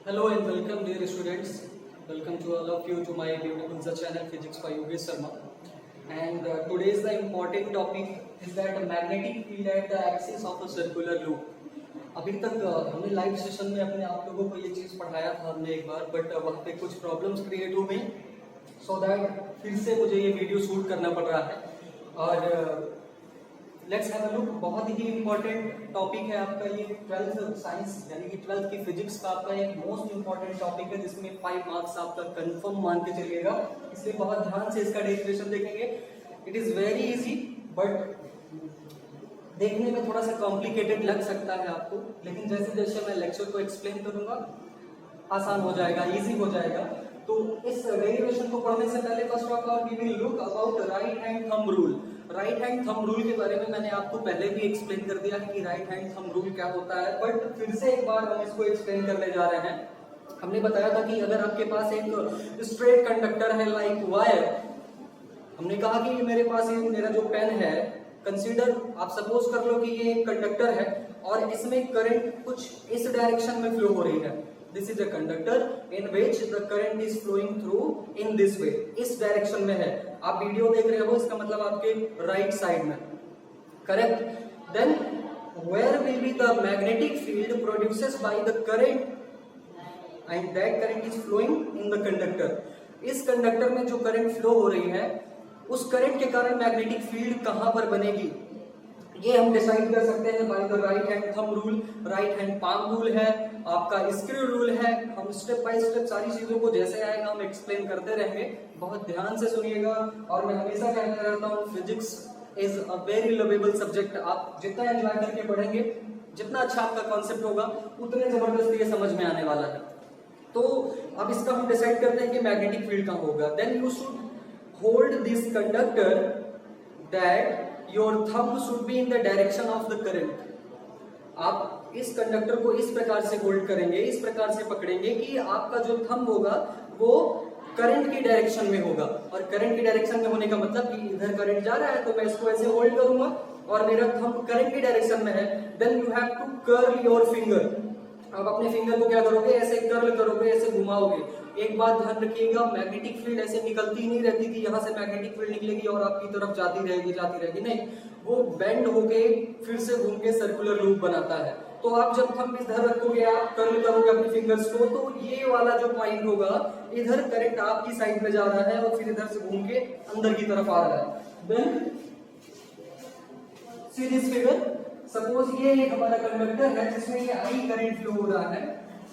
Hello and welcome dear students. Welcome to all of you to my beautiful channel Physics by Yogesh Sharma. And today's the important topic is that a magnetic field at the axis of a circular loop. अभी तक हमने live session में अपने आप लोगों को ये चीज़ पढ़ाया था हमने एक बार, बट वहाँ पे कुछ प्रॉब्लम्स क्रिएट हो गई, सो दैट फिर से मुझे ये वीडियो शूट करना पड़ रहा है. और लेट्स हैव अ लुक. बहुत ही इंपॉर्टेंट टॉपिक है आपका ये 12th साइंस यानी कि 12th की फिजिक्स का आपका एक मोस्ट इंपॉर्टेंट टॉपिक है जिसमें 5 मार्क्स आपका कंफर्म मान के चलिएगा, इसलिए बहुत ध्यान से इसका डेरिवेशन देखेंगे. It is very easy but देखने में थोड़ा सा कॉम्प्लिकेटेड लग सकता है आपको, लेकिन जैसे जैसे मैं लेक्चर को एक्सप्लेन करूंगा आसान हो जाएगा, इजी हो जाएगा. तो इस डेरिवेशन को पढ़ने से पहले first of all we will look about right hand thumb rule. Right hand thumb rule के बारे में मैंने आपको पहले भी एक्सप्लेन कर दिया है कि राइट हैंड थंब रूल क्या होता है, बट फिर से एक बार हम इसको एक्सप्लेन करने जा रहे हैं. हमने बताया था कि अगर आपके पास एक स्ट्रेट कंडक्टर है लाइक वायर, हमने कहा कि मेरे पास ये मेरा जो पेन है, कंसीडर आप सपोज कर लो कि ये एक कंडक्टर है और इसमें करंट कुछ इस डायरेक्शन में फ्लो हो रही है. This is a conductor in which the current is flowing through in this way, इस डायरेक्शन में है. आप वीडियो देख रहे हो, इसका मतलब आपके राइट साइड में, correct. Then where will be the magnetic field produces by the current and that current is flowing in the conductor. इस कंडक्टर में जो करंट फ्लो हो रही है उस करंट के कारण मैग्नेटिक फील्ड कहां पर बनेगी, ये हम डिसाइड कर सकते हैं by the right hand thumb rule. Right hand palm rule है, आपका स्क्रू रूल है. हम स्टेप बाय स्टेप सारी चीजों को जैसे आएगा हम एक्सप्लेन करते रहेंगे. बहुत ध्यान से सुनिएगा. और मैं हमेशा कहता रहता हूँ physics is a very lovable subject. आप जितना एंजॉय करके पढ़ेंगे, जितना अच्छा आपका कॉन्सेप्ट होगा, उतने जबरदस्त ये समझ में आने वाला है. तो अब इसका हम डिसाइड करते हैं कि मैग्नेटिक फील्ड कहाँ होगा. Then you should hold this conductor that your thumb should be in the direction of the current. आप इस कंडक्टर को इस प्रकार से होल्ड करेंगे, इस प्रकार से पकड़ेंगे कि आपका जो थंब होगा वो करंट की डायरेक्शन में होगा. और करंट की डायरेक्शन में होने का मतलब कि इधर करंट जा रहा है तो मैं इसको ऐसे होल्ड करूंगा और मेरा थंब करंट की डायरेक्शन में है. Then you have to curl your finger. आप अपने फिंगर को क्या करोगे, ऐसे कर्ल करोगे, ऐसे घुमाओगे. एक बात ध्यान रखिएगा, मैग्नेटिक फील्ड ऐसे निकलती नहीं रहती कि यहाँ से मैग्नेटिक फील्ड निकलेगी और आपकी तरफ जाती रहेगी. नहीं, वो बेंड होके फिर से घूम के सर्कुलर लूप बनाता है. तो आप जब थंब इधर रखोगे, आप कर्ल करोगे अपने फिंगर्स को, तो ये वाला जो पॉइंट होगा, इधर करंट आपकी साइड में जा रहा है और फिर इधर से घूम के अंदर की तरफ आ रहा है. Then see this figure. Suppose ये एक हमारा कंडक्टर है जिसमें ये आई करंट फ्लो हो रहा है.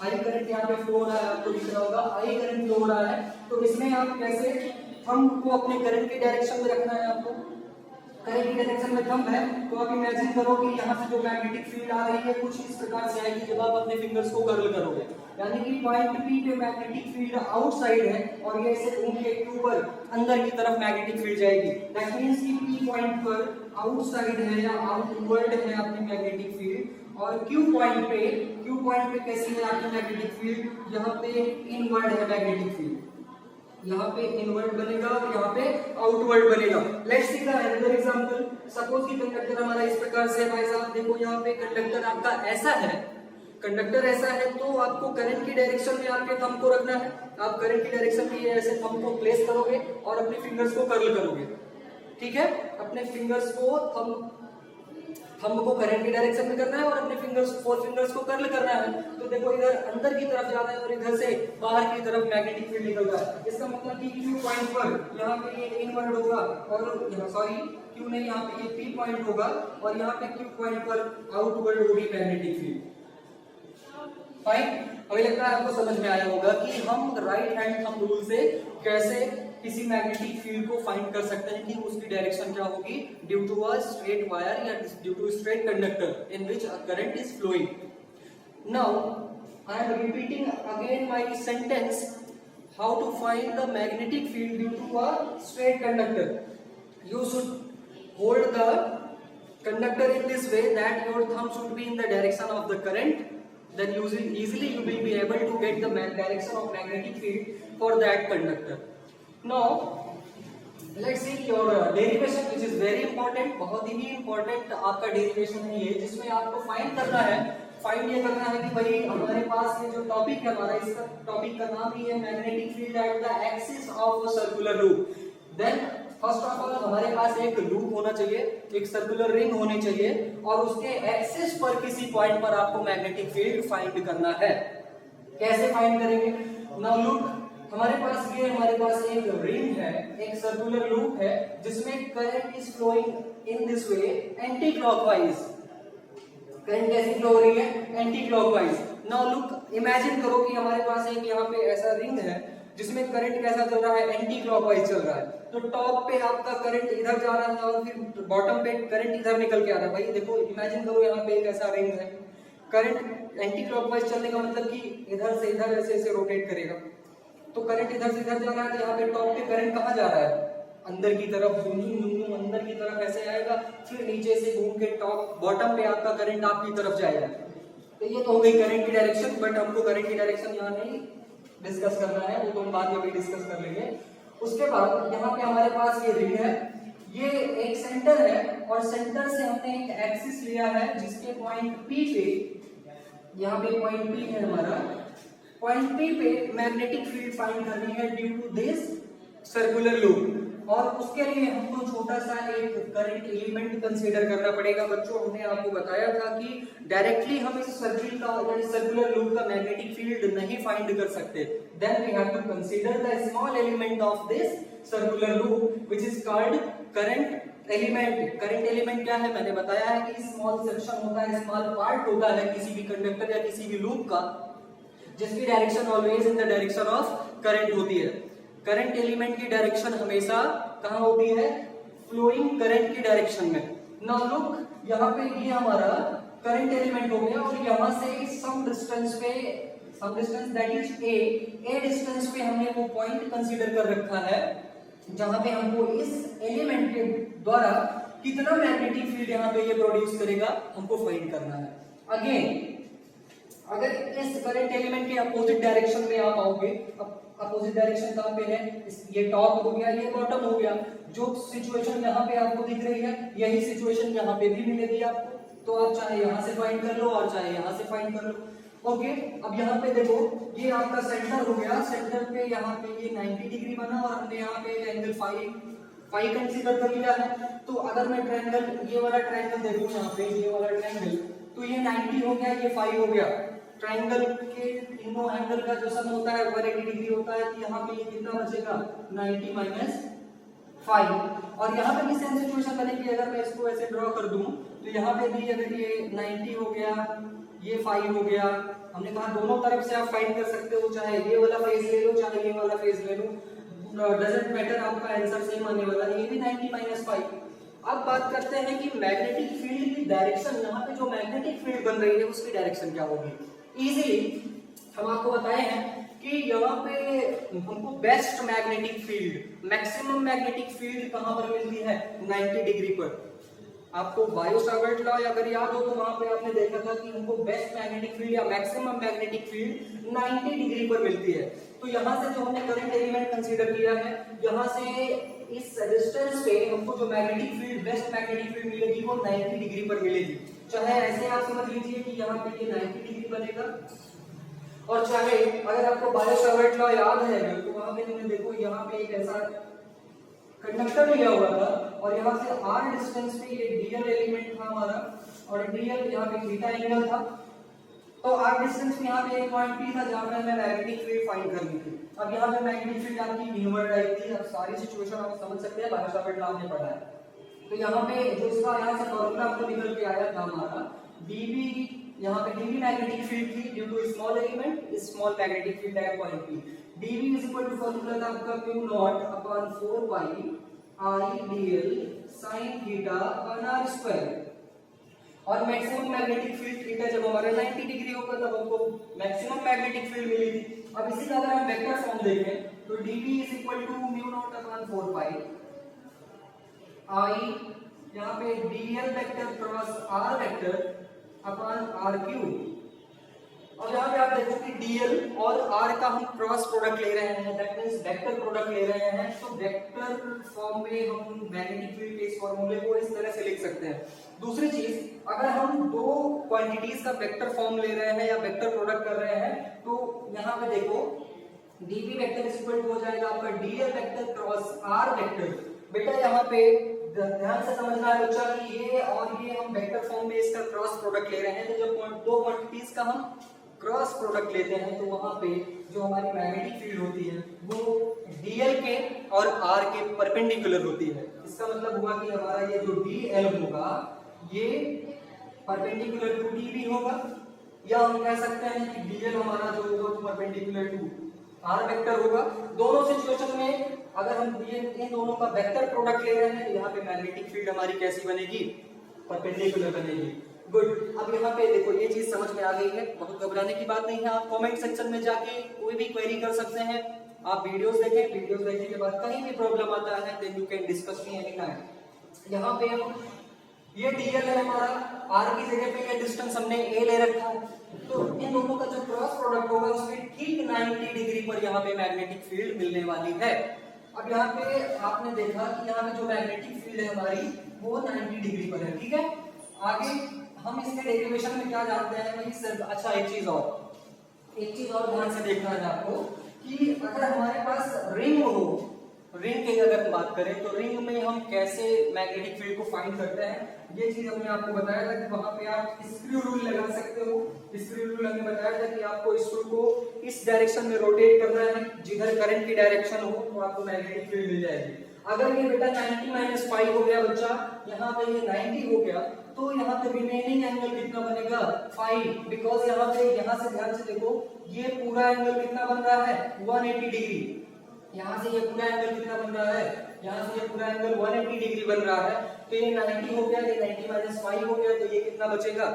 आई करंट यहाँ पे फ्लो हो रहा है, आपको दिख रहा होगा आई करंट फ्लो हो रहा है. तो इसमें आप कैसे थंब को अपने करंट की डायरेक्शन में रखना है. आपको करंट की डायरेक्शन में थंब है तो आप इमेजिन करो कि यहाँ से जो मैग्नेटिक फील्ड आ रही है कुछ इस प्रकार से आएगी जब आप अपने फिंगर्स को कर्ल करोगे. यानी कि पॉइंट पी पे मैग्नेटिक फील्ड आउटसाइड है और ये ऐसे घूम के ऊपर अंदर की तरफ मैग्नेटिक फील्ड जाएगी. दैट मींस कि पी पॉइंट पर आउटसाइड है या आउटवर्ड है आपकी मैग्नेटिक फील्ड, और क्यू पॉइंट पे कैसी है आपकी मैग्नेटिक फील्ड, यहाँ पे इनवर्ड है मैग्नेटिक फील्ड. यहाँ पे इनवर्ड बनेगा और यहाँ पे आउटवर्ड बनेगा. Let's see the another example. Suppose कि कंडक्टर हमारा इस प्रकार से है. भाई साहब देखो यहाँ पे कंडक्टर आपका ऐसा है, कंडक्टर ऐसा है तो आपको करंट की डायरेक्शन में आपके थंब को रखना है. आप करंट की डायरेक्शन में ऐसे थंब को प्लेस करोगे और अपने फिंगर्स को कर्ल करोगे. ठीक है, अपने फिंगर्स को थंब को करंट की डायरेक्शन में करना है और अपने फोर फिंगर्स को कर्ल करना है. तो देखो इधर अंदर की तरफ जा रहा है और इधर से बाहर की तरफ मैग्नेटिक फील्ड निकल रहा है. इसका मतलब कि क्यू पॉइंट पर यहाँ पे ये इनवर्ड होगा और सॉरी क्यू नहीं, यहाँ पे ये पी पॉइंट होगा और यहाँ पे क्यू पॉइंट पर आउटवर्ड होगी मैग्नेटिक फील्ड. फाइन. अभी लगता है आपको समझ में आया होगा कि हम राइट हैंड थंब रूल से कैसे किसी मैग्नेटिक फील्ड को फाइंड कर सकते हैं कि उसकी डायरेक्शन क्या होगी due to a straight wire या due to straight conductor in which a current is flowing. Now I am repeating again my sentence. How to find the magnetic field due to a straight conductor. You should hold the conductor in this way that your thumb should be in the direction of the current. Then easily you will be able to get the direction of magnetic field for that conductor. Now let's see your derivation which is very important. बहुत ही important आपका derivation है ये, जिसमें आपको find करना है find ये करना है कि भाई हमारे पास ये जो टॉपिक है हमारा, इसका टॉपिक का नाम ही है magnetic field at the axis of a circular loop. Then first of all हमारे पास एक लूप होना चाहिए, एक सर्कुलर रिंग होनी चाहिए, और उसके एक्सिस पर किसी पॉइंट पर आपको मैग्नेटिक फील्ड फाइंड करना है। कैसे फाइंड करेंगे? नाउ लुक, हमारे पास एक रिंग है, एक सर्कुलर लूप है जिसमें current is flowing in this way anti clockwise. Current कैसी फ्लो हो रही है? Anti clockwise. Now look, imagine करो कि हमारे पास एक यहाँ पे ऐसा रिंग है जिसमें करंट कैसा चल रहा है? एंटी क्लॉकवाइज चल रहा है। तो टॉप पे आपका करंट इधर जा रहा है और फिर बॉटम पे करंट इधर निकल के आ रहा है। भाई देखो, इमेजिन करो यहाँ पे एक ऐसा रिंग है, करंट एंटी क्लॉकवाइज चलने का मतलब कि इधर से इधर ऐसे ऐसे रोटेट करेगा। तो करंट इधर से इधर जा रहा है, तो यहाँ पे टॉप पे करंट कहाँ जा रहा है? अंदर की तरफ, अंदर की तरफ ऐसे आएगा, फिर नीचे से घूम के टॉप बॉटम पे आपका करंट आपकी तरफ जाएगा। तो ये तो हो गई करंट की डायरेक्शन, बट हमको करंट की डायरेक्शन यहाँ नहीं डिस्कस करना है, वो तो हम बाद में भी डिस्कस कर लेंगे। उसके बाद यहाँ पे हमारे पास ये रिंग है, ये एक सेंटर है, और सेंटर से हमने एक एक्सिस लिया है जिसके पॉइंट P पे, यहाँ पे पॉइंट P है हमारा, पॉइंट P पे मैग्नेटिक फील्ड फाइंड करनी है due to this circular loop. और उसके लिए हमको छोटा सा एक करंट एलिमेंट कंसीडर करना पड़ेगा। बच्चों, हमने आपको बताया था कि डायरेक्टली हम इस सर्कुलर लूप का मैग्नेटिक फील्ड नहीं फाइंड कर सकते। Then we have to consider the small element of this circular loop which is called current element. Current element क्या है? मैंने बताया है कि स्मॉल सेक्शन होता है, स्मॉल पार्ट होता है किसी भी कंडक्टर या किसी भी लूप का, जिसकी direction always in the direction of current होती है। करंट एलिमेंट की डायरेक्शन हमेशा कहां होती है? फ्लोइंग करंट की डायरेक्शन में। नाउ लुक, यहाँ पे ये हमारा करंट एलिमेंट हो गया, और यहाँ से some distance that is a distance पे हमने वो पॉइंट कंसीडर कर रखा है जहां पे हमको इस एलिमेंट के द्वारा कितना मैग्नेटिक फील्ड यहाँ पे ये प्रोड्यूस करेगा हमको फाइंड करना है। अगेन, अगर इस करंट एलिमेंट के अपोजिट डायरेक्शन में आप आओगे, अपोजिट डायरेक्शन कहां पे है? ये टॉप हो गया, ये बॉटम हो गया। जो सिचुएशन यहाँ पे आपको दिख रही है, यही सिचुएशन यहाँ पे भी मिलेगी आपको। तो आप चाहे यहाँ से फाइंड कर लो और चाहे यहाँ से फाइंड कर लो। ओके, अब यहाँ पे देखो, ये आपका सेंटर हो गया, सेंटर पे यहाँ पे ये 90 डिग्री बना, और हमने यहाँ पे एंगल फाई कंसीडर कर लिया है। तो अगर मैं ट्रायंगल, ये वाला ट्रायंगल देखूं यहाँ पे, ये वाला ट्रायंगल, तो ये 90 हो गया, ये 5 हो गया। ट्रायंगल के तीनों एंगल का जो सम होता है 180 डिग्री होता है, तो यहाँ पे ये कितना बचेगा? 90 माइनस 5। और यहाँ पे भी सेम सिचुएशन बनेगी। अगर मैं इसको ऐसे ड्रॉ कर दूं, तो यहाँ पे भी अगर ये 90 हो गया, ये 5 हो गया, हमने कहा दोनों तरफ से आप फाइंड कर सकते हो, चाहे ये वाला फेज ले लो चाहे ये वाला फेज ले लो, डजंट मैटर, आपका आंसर सेम आने वाला है। ये भी 90 माइनस 5। अब बात करते हैं कि मैग्नेटिक फील्ड की डायरेक्शन, यहाँ पे जो मैग्नेटिक फील्ड बन रही है उसकी डायरेक्शन क्या होगी? इजीली हम आपको बताए हैं कि यहाँ पे हमको best magnetic field, maximum magnetic field कहाँ पर मिलती है? 90 डिग्री पर। आपको बायो-सावर्ट लॉ अगर याद हो तो वहां पे आपने देखा था कि हमको बेस्ट मैग्नेटिक फील्ड या मैक्सिमम मैग्नेटिक फील्ड 90 डिग्री पर मिलती है। तो यहाँ से जो हमने करंट एलिमेंट कंसीडर किया है, यहाँ से इस डिस्टेंस पे हमको जो magnetic field, best magnetic field मिलेगी वो 90 डिग्री पर मिलेगी। चाहे ऐसे आप समझ लीजिए कि यहाँ पे ये 90 डिग्री बनेगा, और चाहे अगर आपको बायो-सावर्ट लॉ याद है तो वहां पे तुमने देखो, यहाँ पे एक ऐसा कंडक्टर लिया हुआ था, और यहाँ से r डिस्टेंस पे ये dl एलिमेंट था हमारा, और dl यहाँ पे थीटा एंगल था। तो r डिस्टेंस पे यहाँ पे एक पॉइंट P था जहाँ पे हमें मैग्नेटिक फील्ड फाइंड करनी थी। अब यहाँ पे मैग्नेटिक फील्ड आपकी इनवर्ट आई थी। अब सारी सिचुएशन आप समझ सकते हैं, बायो-सावर्ट लॉ आपने पढ़ा है। तो यहाँ पे जो इसका यहाँ से फॉर्मूला आपको निकल के आया था हमारा dB, यहाँ पे dB मैग्नेटिक फील्ड थी due to small element, small magnetic field at point P। dB is equal to formula था आपका q naught upon 4 pi I dl sin theta upon r square. और मैक्सिमम मैग्नेटिक फील्ड थीटा जब हमारा 90 degree होगा तब हमको maximum magnetic field मिली थी। अब इसी का अगर हम वेक्टर फॉर्म देखें तो dB is equal to mu naught upon 4 pi I, यहाँ पे dl vector cross r vector upon r cube. और यहाँ पे आप देखो कि dl और r का हम क्रॉस प्रोडक्ट ले रहे हैं, दैट मींस वेक्टर प्रोडक्ट ले रहे हैं। तो वेक्टर फॉर्म में हम मैग्नेटिक फील्ड के इस फार्मूले को इस तरह से लिख सकते हैं। दूसरी चीज, अगर हम दो क्वांटिटीज का वेक्टर फॉर्म ले रहे हैं या वेक्टर प्रोडक्ट कर रहे हैं तो यहाँ पे देखो dv vector is equal to हो जाएगा आपका dl vector cross r vector. बेटा यहाँ पे ध्यान से समझना है बच्चा कि ये और ये हम वेक्टर फॉर्म में इसका क्रॉस प्रोडक्ट ले रहे हैं, तो जब दो क्वांटिटीज का हम क्रॉस प्रोडक्ट लेते हैं तो वहां पे जो हमारी मैग्नेटिक फील्ड होती है वो dl के और r के परपेंडिकुलर होती है। इसका मतलब हुआ कि हमारा ये जो dl होगा ये परपेंडिकुलर टू dv होगा, या हम कह सकते हैं कि dl हमारा जो होगा परपेंडिकुलर टू r वेक्टर होगा। दोनों सिचुएशन में अगर हम इन दोनों का वेक्टर प्रोडक्ट ले रहे हैं तो यहाँ पे मैग्नेटिक फील्ड हमारी कैसी बनेगी, परपेंडिकुलर बनेगी। गुड। अब यहाँ पे देखो ये चीज समझ में आ गई है, बहुत घबराने की बात नहीं है। आप कमेंट सेक्शन में जाके कोई भी क्वेरी कर सकते हैं, आप वीडियोस देखें, वीडियोस देखने के बाद कहीं भी प्रॉब्लम आता है then you can discuss me any time. यहाँ पे हम ये dl है हमारा, r की जगह पे ये डिस्टेंस हमने a ले रखा है, तो इन दोनों का जो क्रॉस प्रोडक्ट होगा उसमें ठीक 90 डिग्री पर यहाँ पे मैग्नेटिक फील्ड मिलने वाली है। अब यहाँ पे आपने देखा कि यहाँ पे जो मैग्नेटिक फील्ड है हमारी वो 90 डिग्री पर है, ठीक है। आगे हम इसके डेरिवेशन में क्या जानते हैं भाई सर, अच्छा एक चीज और ध्यान से देखना है आपको कि अगर हमारे पास रिंग हो, रिंग की अगर हम बात करें तो रिंग में हम कैसे मैग्नेटिक फील्ड को फाइंड करते हैं, ये चीज हमने आपको बताया था कि वहां पे आप स्क्रू रूल लगा सकते हो। स्क्रू रूल हमने बताया था कि आपको स्क्रू को इस डायरेक्शन में रोटेट करना है जिधर करंट की डायरेक्शन हो तो आपको मैग्नेटिक फील्ड मिल जाएगी। अगर ये बेटा 90 - 5 हो गया बच्चा, यहाँ पे ये 90 हो गया, तो यहाँ पे रिमेनिंग एंगल कितना बनेगा 5, बिकॉज यहाँ पे यहाँ से ध्यान से देखो ये पूरा एंगल कितना बन रहा है 180 डिग्री। यहाँ से ये पूरा एंगल कितना बन रहा है, यहाँ से ये पूरा एंगल 180 डिग्री बन रहा है, तो ये 90 हो गया, ये 90 - 5 हो गया, तो ये कितना बचेगा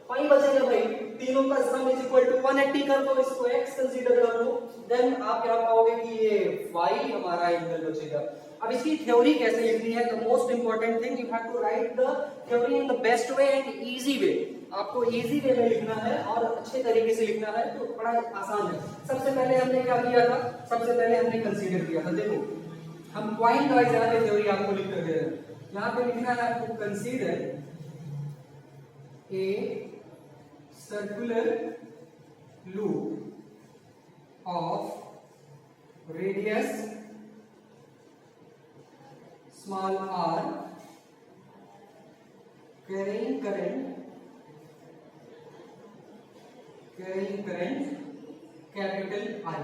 5 बचेगा भाई। तीनों का सम इज इक्वल टू 180 कर दो, इसको x कंसीडर कर लो, देन आप क्या पाओगे कि ये y हमारा एंगल बचेगा। अब इसकी थ्योरी कैसे लिखनी है, the most important thing you have to write the theory in the best way and easy way. आपको इजी वे में लिखना है और अच्छे तरीके से लिखना है, तो बड़ा आसान है। सबसे पहले हमने क्या किया था, सबसे पहले हमने कंसीडर किया था, देखो हम पॉइंट वाइज यहाँ पे थ्योरी आपको लिख कर दे रहे हैं। यहाँ पे लिखना है आपको consider a circular loop of radius small r carrying current capital I।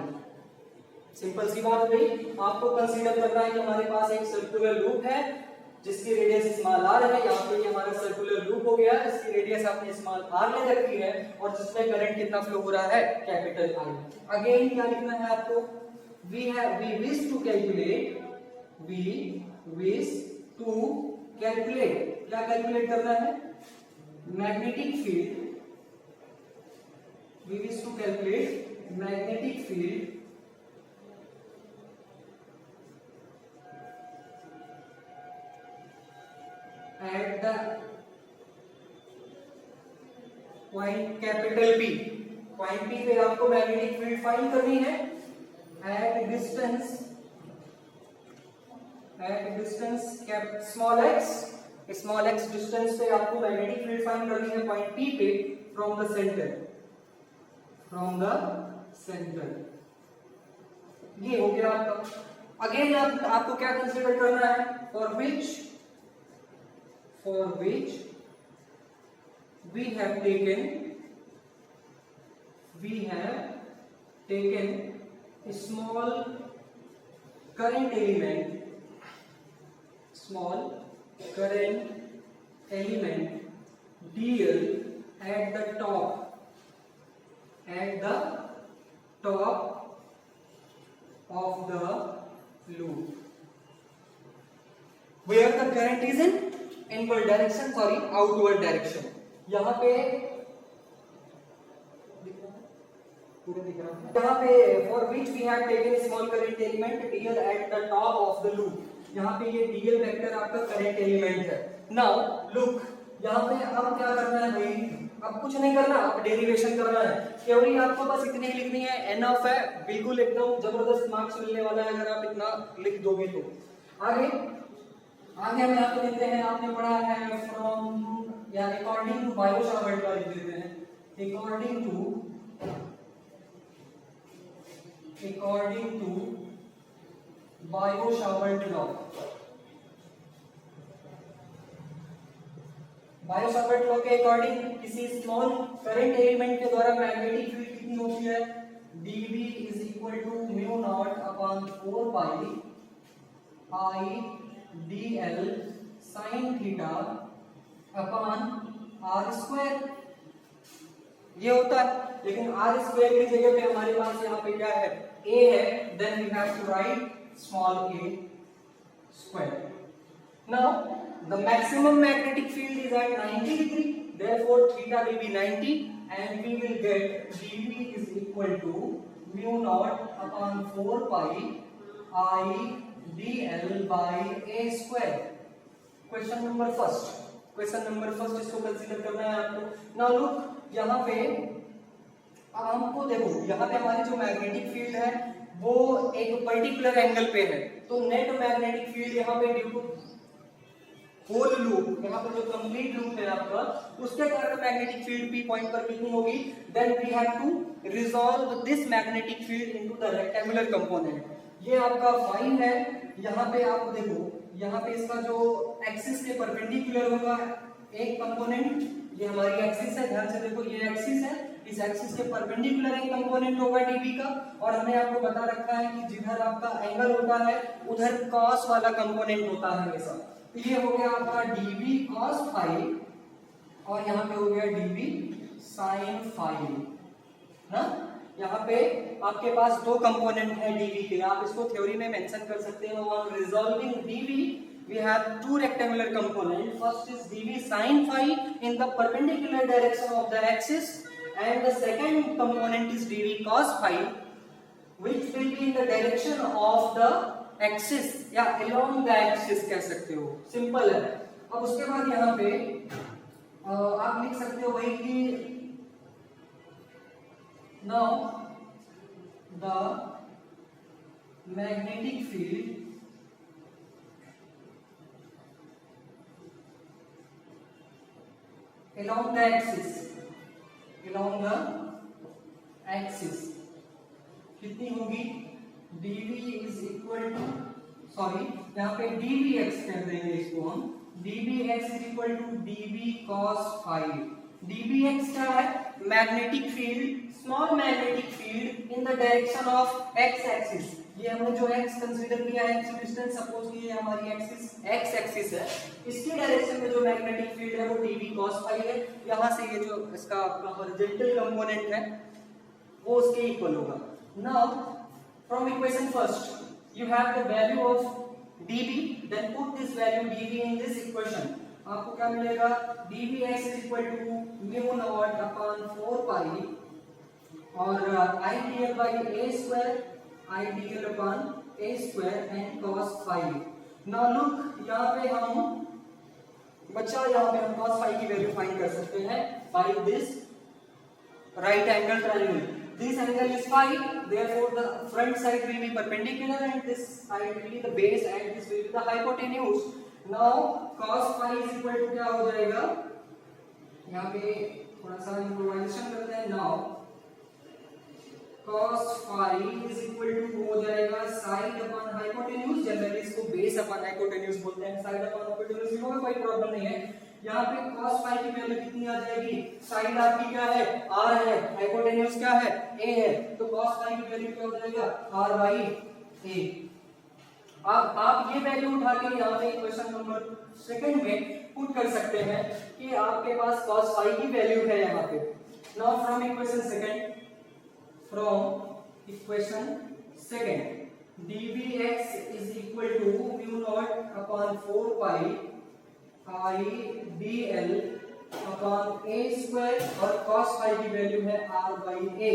Simple सी बात भाई, आपको कंसीडर करना है कि हमारे पास एक सर्कुलर लूप है जिसकी रेडियस स्मॉल r है। यहाँ पे हमारा सर्कुलर लूप हो गया, इसकी रेडियस आपने स्मॉल r ले रखी है और जिसमें करंट कितना फ्लो हो रहा है कैपिटल I। अगेन क्या लिखना है आपको, we wish to calculate, क्या कैलकुलेट करना है magnetic field, we wish to calculate magnetic field at the point capital P। Point P पे आपको मैग्नेटिक फील्ड फाइंड करनी है at distance small x distance पे आपको मैग्नेटिक फील्ड फाइंड करनी है पॉइंट P पे फ्रॉम द सेंटर। ये हो गया आपका। अगेन आपको क्या कंसीडर करना है, for which we have taken a small current element dl at the top of the loop where the current is in outward direction। यहाँ पे for which we have taken a small current element dl at the top of the loop। यहाँ पे ये dl vector आपका current element है। Now look, यहाँ पे अब क्या करना है भाई, अब कुछ नहीं करना, अब डेरिवेशन करना है। थ्योरी आपको बस इतनी ही लिखनी है, एनफ है, बिल्कुल एकदम जबरदस्त मार्क्स मिलने वाला है अगर आप इतना लिख दोगे तो। आगे हम यहाँ पे देखते हैं, आपने पढ़ा है फ्रॉम या अकॉर्डिंग टू बायो-सावर्ट लॉ लिख देते हैं, according to Biot Savart law. Biot Savart law के अकॉर्डिंग किसी स्मॉल करंट एलिमेंट के द्वारा मैग्नेटिक फील्ड कितनी होती है, dV is equal to mu naught upon 4 pi I dl sin theta upon r square, ये होता है। लेकिन r स्क्वायर की जगह पे हमारे पास यहाँ पे क्या है, a है, then we have to write small a square. Now the maximum magnetic field is at 90 degree, therefore theta will be 90 and we will get dV is equal to mu naught upon 4 pi I dl by a square। Question number first इसको consider करना है आपको। Now look यहाँ पे हमको देखो, यहाँ पे हमारी जो मैग्नेटिक फील्ड है वो एक पर्टिकुलर एंगल पे है, तो नेट मैग्नेटिक फील्ड यहाँ पे ड्यू टू होल लूप, यहाँ पे जो कंप्लीट लूप है आपका, उसके कारण मैग्नेटिक फील्ड P पॉइंट पर कितनी होगी, then we have to resolve this magnetic field into the rectangular component. ये आपका फाइन है, यहाँ पे आप देखो, यहाँ पे इसका जो एक्सिस के परपेंडिकुलर होगा एक कंपोनेंट, ये हमारी एक्सिस है, ध्यान से देखो ये एक्सिस है, इस एक्सिस के परपेंडिकुलर एक कंपोनेंट होगा dv का, और हमने आपको बता रखा है कि जिधर आपका एंगल होता है उधर cos वाला कंपोनेंट होता है हमेशा। तो ये हो गया आपका dv cos फाई और यहाँ पे हो गया dv sin फाई ना। यहाँ पे आपके पास दो कंपोनेंट है dv के, आप इसको थ्योरी में मेंशन कर सकते हैं। On resolving dv we have two rectangular components, first is dv sin phi in the perpendicular direction of the axis and the second component is dv cos phi which will be in the direction of the axis या along the axis कह सकते हो, simple है। अब उसके बाद यहाँ पे आप लिख सकते हो वही कि now the magnetic field along the axis कितनी होगी, dv is equal to, sorry यहाँ पे dvx कर देंगे इसको हम, dvx is equal to dv cos phi। dvx क्या है, magnetic field, small magnetic field in the direction of x axis. ये हमने जो x कंसीडर किया है, x डिस्टेंस सपोज की ये हमारी एक्सिस x एक्सिस है, इसकी डायरेक्शन में जो मैग्नेटिक फील्ड है वो dv cos phi है। यहाँ से ये जो इसका आपका हॉरिजॉन्टल कंपोनेंट है वो उसके इक्वल होगा। Now from equation first you have the value of dv, then put this value dv in this equation. आपको क्या मिलेगा, dvx is equal to mu naught upon 4 pi और I dl by a square, I dl upon a square and cos phi। Now look यहाँ पे हम बच्चा, यहाँ पे हम cos phi की वैल्यू फाइंड कर सकते हैं by this right angle triangle। This angle is phi, therefore the front side will be perpendicular and this side will be the base and this will be the hypotenuse। Now cos phi is equal to क्या हो जाएगा, यहाँ पे थोड़ा सा improvisation करते हैं। Now cos phi is equal to हो जाएगा side upon hypotenuse, जनरली इसको base upon hypotenuse बोलते हैं, side upon hypotenuse भी होगा, कोई प्रॉब्लम नहीं है। यहाँ पे cos phi की वैल्यू कितनी आ जाएगी, साइड आपकी क्या है, r है, हाइपोटेन्यूज क्या है, a है, तो cos phi की वैल्यू क्या हो जाएगा, r by a। अब आप ये वैल्यू उठा के यहाँ पे इक्वेशन नंबर सेकंड में पुट कर सकते हैं कि आपके पास cos phi की वैल्यू है यहाँ पे। Now from equation second dvx is equal to mu naught upon 4 pi I dl upon a square और cos phi की वैल्यू है r by a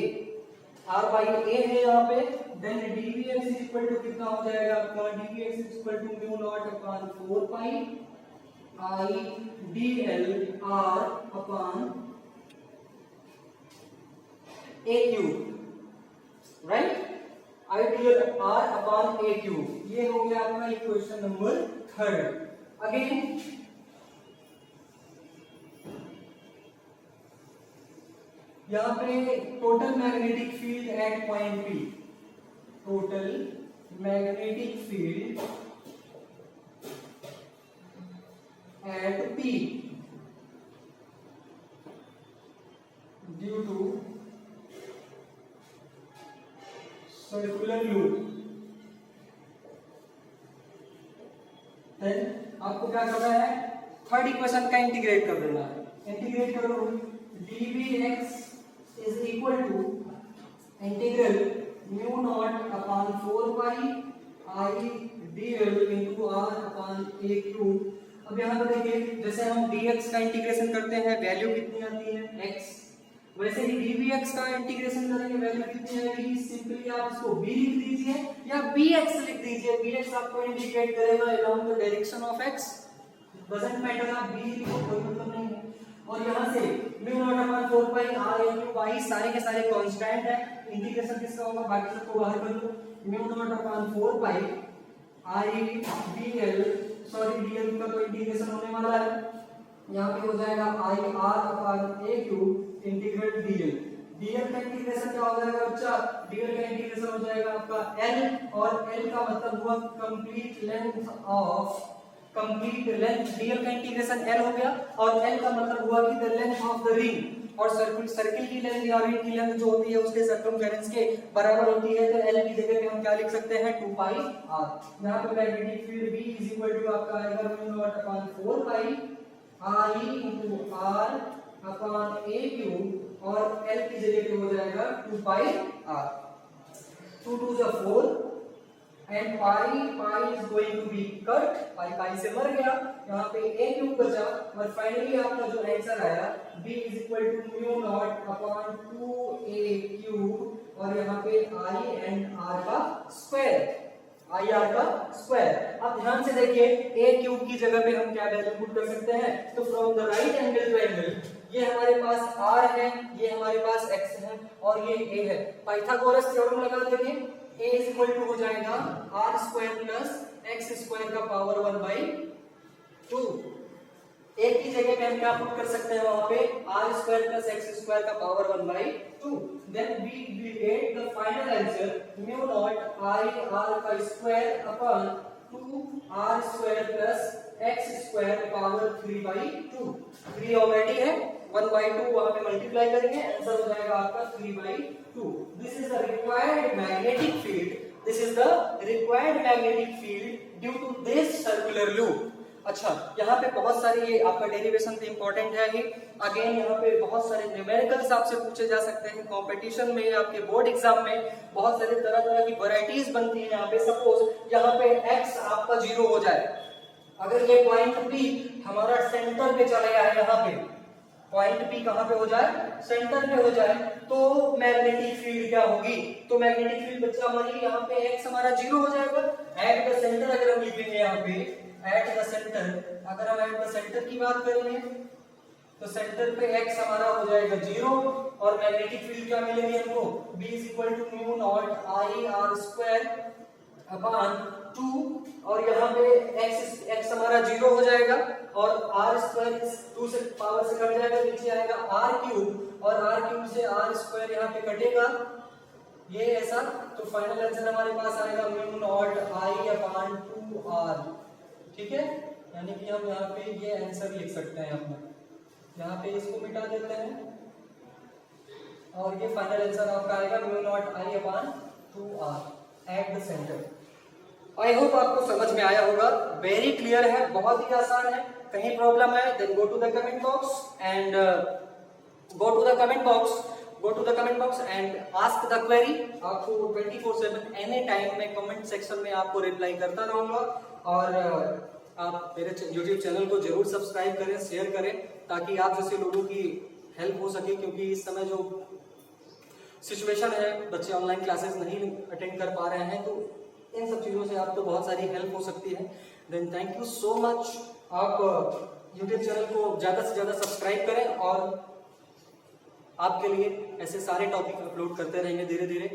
है यहाँ पे। Then dvx is equal to कितना हो जाएगा आपका, dvx is equal to mu naught upon 4 pi I dl r upon a cube, right, I dl r upon a cube। ये हो गया आपका इक्वेशन नंबर थर्ड। अगेन यहाँ पे total magnetic field at point P, total magnetic field at P due to circular loop. आपको क्या करना है, थर्ड इक्वेशन का इंटीग्रेट कर देना है। इंटीग्रेट करो, dvx is equal to integral mu naught upon 4 pi I dl into r upon a cube. अब यहाँ पर देखिए, जैसे हम dx का इंटीग्रेशन करते हैं वैल्यू कितनी आती है x, वैसे ही dvx का इंटीग्रेशन करेंगे वैल्यू कितनी आएगी, सिंपली आप इसको b लिख दीजिए या bx लिख दीजिए। bx आपको इंडिकेट करेगा along the direction of x, doesn't matter, आप b लिखो कोई मतलब नहीं है। और यहाँ से म्यू नॉट अपॉन 4 पाई r इनटू y सारे के सारे कांस्टेंट है, इंटीग्रेशन किसका होगा, बाकी सबको बाहर कर दो। Mu naught upon 4 pi i dl, sorry dl का तो इंटीग्रेशन होने वाला है, यहाँ पे हो जाएगा i r upon a cube integral dl। dl का इंटीग्रेशन क्या हो जाएगा बच्चा, dl का इंटीग्रेशन हो जाएगा आपका l, और l का मतलब हुआ complete length of, complete length, dl का इंटीग्रेशन l हो गया, और l का मतलब हुआ कि the length of the ring, और सर्किल की लेंथ या रिंग की लेंथ जो होती है उसके सर्कमफेरेंस के बराबर होती है, तो l की जगह पे हम क्या लिख सकते हैं 2 पाई r। यहाँ पे magnetic field B is equal to आपका आएगा mu naught upon 4 pi I into r upon a cube, और l की जगह पे हो जाएगा 2 पाई r। 2 2 जा 4 and pi is going to be cut, pi से मर गया, यहाँ पे a क्यूब बचा, और फाइनली आपका जो आंसर आया b is equal to mu naught upon 2a cube, और यहाँ पे i एंड r का स्क्वायर, आई आर का स्क्वायर। अब ध्यान से देखिए, a क्यूब की जगह पे हम क्या वैल्यू पुट कर सकते हैं, तो from the right angle triangle, ये हमारे पास r है, ये हमारे पास x है, और ये a है। पाइथागोरस थ्योरम लगा देंगे, a इज इक्वल टू हो जाएगा r square plus x square का पावर 1/2। a की जगह पे हम क्या पुट कर सकते हैं, वहां पे r square plus x square का power 1/2। Then we get the final answer mu naught i r का square upon 2r square plus x square power 3/2। 3 already है, 1/2 वहां पे मल्टीप्लाई करेंगे, आंसर हो जाएगा आपका 3/2। This is the required magnetic field, this is the required magnetic field due to this circular loop. अच्छा, यहाँ पे बहुत सारे ये आपका डेरिवेशन भी इंपॉर्टेंट है ही। अगेन यहाँ पे बहुत सारे न्यूमेरिकल्स आपसे पूछे जा सकते हैं कंपटीशन में, आपके बोर्ड एग्जाम में बहुत सारे तरह तरह की वैरायटीज बनती है। यहाँ पे सपोज यहाँ पे x आपका 0 हो जाए, अगर ये पॉइंट P हमारा सेंटर पे चला गया है, यहाँ पे पॉइंट P कहाँ पे हो जाए, सेंटर पे हो जाए, तो मैग्नेटिक फील्ड क्या होगी, तो मैग्नेटिक फील्ड बच्चा हमारी यहाँ पे x हमारा 0 हो जाएगा। एट द सेंटर अगर हम लिखेंगे यहाँ पे एट द सेंटर, अगर हम एट द सेंटर की बात करेंगे तो सेंटर पे x हमारा हो जाएगा 0, और मैग्नेटिक फील्ड क्या मिलेगी हमको, B is equal to mu naught I r square upon 2, और यहाँ पे x हमारा 0 हो जाएगा, और r स्क्वायर इस 2 से पावर से कट जाएगा, नीचे आएगा r क्यूब, और r क्यूब से r स्क्वायर यहाँ पे कटेगा, ये ऐसा, तो फाइनल आंसर हमारे पास आएगा mu naught I upon 2r। ठीक है, यानी कि हम यहाँ पे ये आंसर लिख सकते हैं अपना, यहाँ पे इसको मिटा देते हैं, और ये फाइनल आंसर आपका आएगा mu naught I upon 2r at the centre. I hope आपको समझ में आया होगा, वेरी क्लियर है, बहुत ही आसान है। कहीं प्रॉब्लम है then go to the comment box and go to the comment box and ask the query. आपको 24/7 एनी टाइम में कमेंट सेक्शन में आपको रिप्लाई करता रहूंगा, और आप मेरे YouTube चैनल को जरूर सब्सक्राइब करें, शेयर करें, ताकि आप जैसे लोगों की हेल्प हो सके, क्योंकि इस समय जो सिचुएशन है बच्चे ऑनलाइन क्लासेस नहीं अटेंड कर पा रहे हैं, तो इन सब चीज़ों से आपको बहुत सारी हेल्प हो सकती है। Then thank you so much. आप YouTube चैनल को ज़्यादा से ज़्यादा सब्सक्राइब करें, और आपके लिए ऐसे सारे टॉपिक अपलोड करते रहेंगे धीरे धीरे।